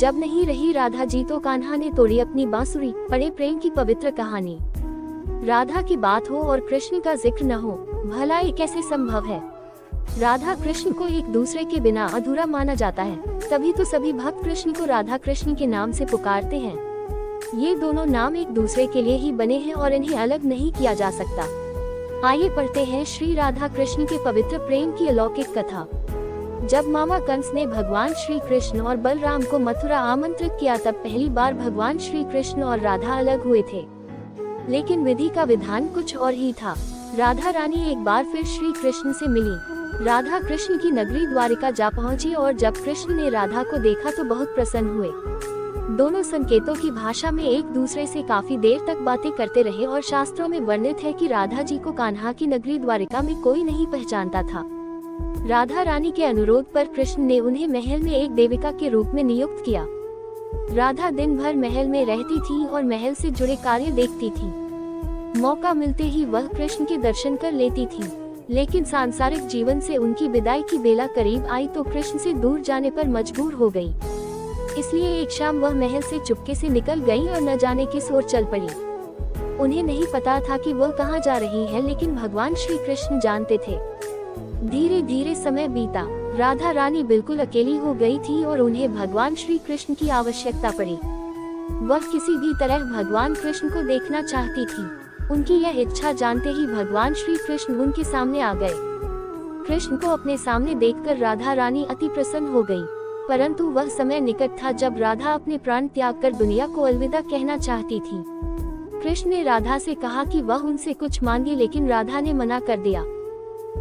जब नहीं रही राधा जी तो कान्हा ने तोड़ी अपनी बांसुरी। पढ़े प्रेम की पवित्र कहानी। राधा की बात हो और कृष्ण का जिक्र न हो, भला ये कैसे संभव है। राधा कृष्ण को एक दूसरे के बिना अधूरा माना जाता है, तभी तो सभी भक्त कृष्ण को राधा कृष्ण के नाम से पुकारते हैं। ये दोनों नाम एक दूसरे के लिए ही बने हैं और इन्हें अलग नहीं किया जा सकता। आइए पढ़ते हैं श्री राधा कृष्ण के पवित्र प्रेम की अलौकिक कथा। जब मामा कंस ने भगवान श्री कृष्ण और बलराम को मथुरा आमंत्रित किया, तब पहली बार भगवान श्री कृष्ण और राधा अलग हुए थे। लेकिन विधि का विधान कुछ और ही था। राधा रानी एक बार फिर श्री कृष्ण से मिली। राधा कृष्ण की नगरी द्वारिका जा पहुंची और जब कृष्ण ने राधा को देखा तो बहुत प्रसन्न हुए। दोनों संकेतों की भाषा में एक दूसरे से काफी देर तक बातें करते रहे और शास्त्रों में वर्णित है कि राधा जी को कान्हा की नगरी द्वारिका में कोई नहीं पहचानता था। राधा रानी के अनुरोध पर कृष्ण ने उन्हें महल में एक देविका के रूप में नियुक्त किया। राधा दिन भर महल में रहती थी और महल से जुड़े कार्य देखती थी। मौका मिलते ही वह कृष्ण के दर्शन कर लेती थी। लेकिन सांसारिक जीवन से उनकी विदाई की बेला करीब आई तो कृष्ण से दूर जाने पर मजबूर हो गई। इसलिए एक शाम वह महल से चुपके से निकल गई और न जाने किस ओर चल पड़ी। उन्हें नहीं पता था कि वह कहाँ जा रही है, लेकिन भगवान श्री कृष्ण जानते थे। धीरे धीरे समय बीता। राधा रानी बिल्कुल अकेली हो गई थी और उन्हें भगवान श्री कृष्ण की आवश्यकता पड़ी। वह किसी भी तरह भगवान कृष्ण को देखना चाहती थी। उनकी यह इच्छा जानते ही भगवान श्री कृष्ण उनके सामने आ गए। कृष्ण को अपने सामने देखकर राधा रानी अति प्रसन्न हो गई। परंतु वह समय निकट था जब राधा अपने प्राण त्याग कर दुनिया को अलविदा कहना चाहती थी। कृष्ण ने राधा से कहा कि वह उनसे कुछ मांगे, लेकिन राधा ने मना कर दिया।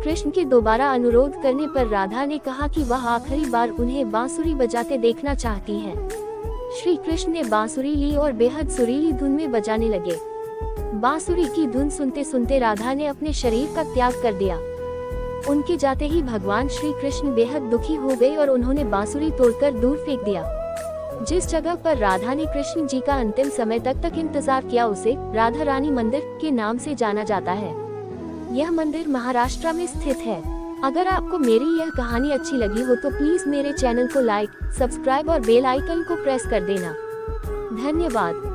कृष्ण के दोबारा अनुरोध करने पर राधा ने कहा कि वह आखिरी बार उन्हें बांसुरी बजाते देखना चाहती है। श्री कृष्ण ने बांसुरी ली और बेहद सुरीली धुन में बजाने लगे। बांसुरी की धुन सुनते सुनते राधा ने अपने शरीर का त्याग कर दिया। उनके जाते ही भगवान श्री कृष्ण बेहद दुखी हो गए और उन्होंने बांसुरी तोड़कर दूर फेंक दिया। जिस जगह पर राधा ने कृष्ण जी का अंतिम समय तक इंतजार किया, उसे राधा रानी मंदिर के नाम से जाना जाता है। यह मंदिर महाराष्ट्र में स्थित है। अगर आपको मेरी यह कहानी अच्छी लगी हो तो प्लीज मेरे चैनल को लाइक, सब्सक्राइब और बेल आइकन को प्रेस कर देना। धन्यवाद।